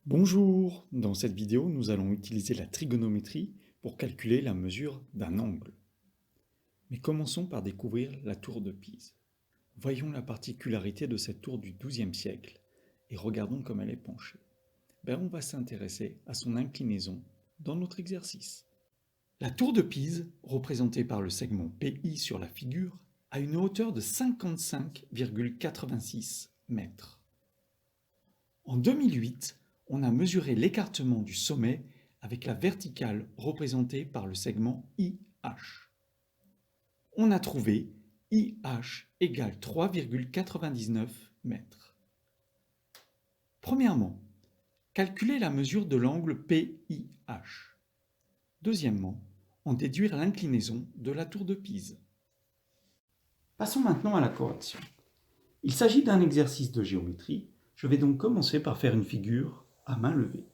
Bonjour! Dans cette vidéo, nous allons utiliser la trigonométrie pour calculer la mesure d'un angle. Mais commençons par découvrir la tour de Pise. Voyons la particularité de cette tour du XIIe siècle et regardons comme elle est penchée. On va s'intéresser à son inclinaison dans notre exercice. La tour de Pise, représentée par le segment PI sur la figure, a une hauteur de 55,86 mètres. En 2008, on a mesuré l'écartement du sommet avec la verticale représentée par le segment IH. On a trouvé IH égale 3,99 mètres. Premièrement, calculer la mesure de l'angle PIH. Deuxièmement, en déduire l'inclinaison de la tour de Pise. Passons maintenant à la correction. Il s'agit d'un exercice de géométrie. Je vais donc commencer par faire une figure à main levée.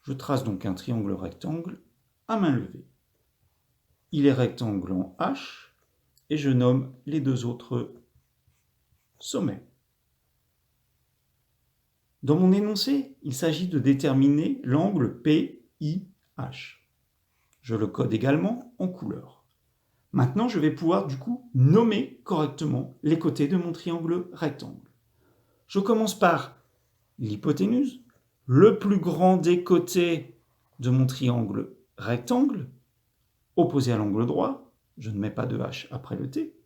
Je trace donc un triangle rectangle à main levée. Il est rectangle en H et je nomme les deux autres sommets. Dans mon énoncé, il s'agit de déterminer l'angle PIH. Je le code également en couleur. Maintenant, je vais pouvoir du coup nommer correctement les côtés de mon triangle rectangle. Je commence par l'hypoténuse, le plus grand des côtés de mon triangle rectangle, opposé à l'angle droit, je ne mets pas de H après le T.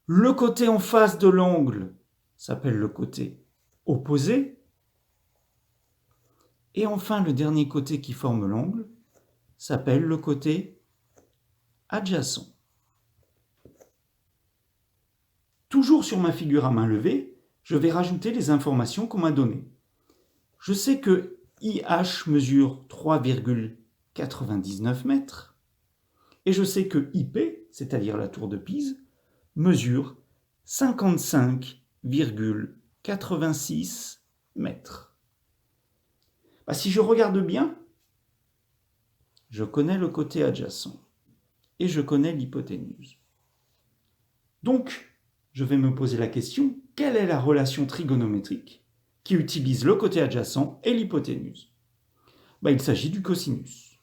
Le côté en face de l'angle s'appelle le côté opposé. Et enfin, le dernier côté qui forme l'angle s'appelle le côté adjacent. Toujours sur ma figure à main levée, je vais rajouter les informations qu'on m'a données. Je sais que IH mesure 3,99 mètres et je sais que IP, c'est-à-dire la tour de Pise, mesure 55,86 mètres. Si je regarde bien, je connais le côté adjacent et je connais l'hypoténuse. Donc, je vais me poser la question, quelle est la relation trigonométrique qui utilise le côté adjacent et l'hypoténuse? Il s'agit du cosinus.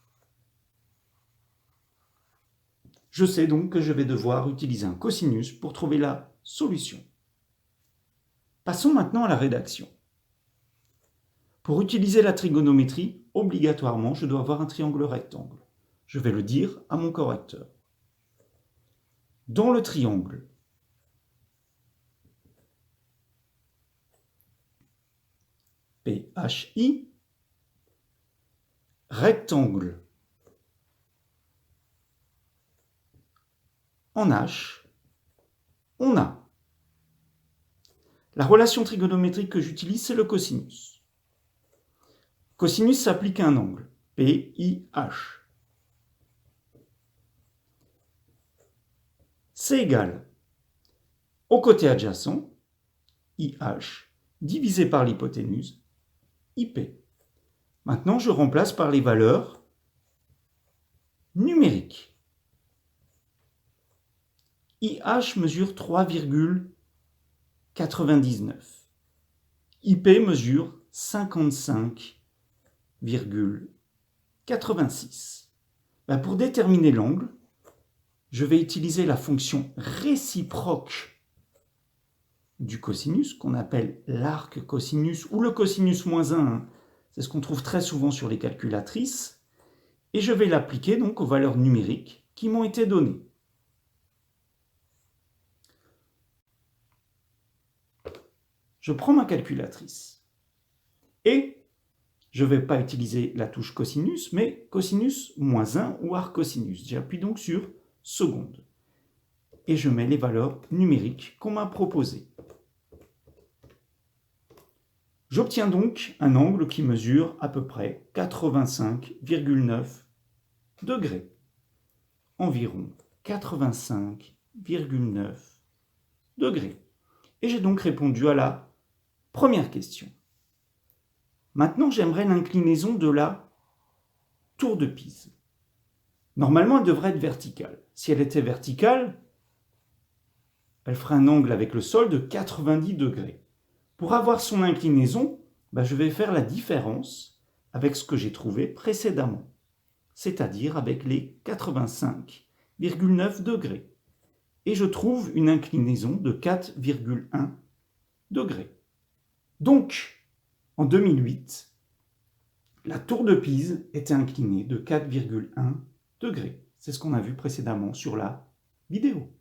Je sais donc que je vais devoir utiliser un cosinus pour trouver la solution. Passons maintenant à la rédaction. Pour utiliser la trigonométrie, obligatoirement, je dois avoir un triangle rectangle. Je vais le dire à mon correcteur. Dans le triangle PHI, rectangle en H, on a la relation trigonométrique que j'utilise, c'est le cosinus. Cosinus s'applique à un angle, PIH. C'est égal au côté adjacent, IH, divisé par l'hypoténuse, IP. Maintenant, je remplace par les valeurs numériques. IH mesure 3,99. IP mesure 55,86. Pour déterminer l'angle, je vais utiliser la fonction réciproque du cosinus, qu'on appelle l'arc cosinus ou le cosinus moins 1. C'est ce qu'on trouve très souvent sur les calculatrices. Et je vais l'appliquer donc aux valeurs numériques qui m'ont été données. Je prends ma calculatrice et je ne vais pas utiliser la touche cosinus, mais cosinus moins 1 ou arc cosinus. J'appuie donc sur seconde et je mets les valeurs numériques qu'on m'a proposées. J'obtiens donc un angle qui mesure à peu près 85,9 degrés. Environ 85,9 degrés. Et j'ai donc répondu à la première question. Maintenant, j'aimerais l'inclinaison de la tour de Pise. Normalement, elle devrait être verticale. Si elle était verticale, elle ferait un angle avec le sol de 90 degrés. Pour avoir son inclinaison, je vais faire la différence avec ce que j'ai trouvé précédemment, c'est-à-dire avec les 85,9 degrés. Et je trouve une inclinaison de 4,1 degrés. Donc, en 2008, la tour de Pise était inclinée de 4,1 degrés. C'est ce qu'on a vu précédemment sur la vidéo.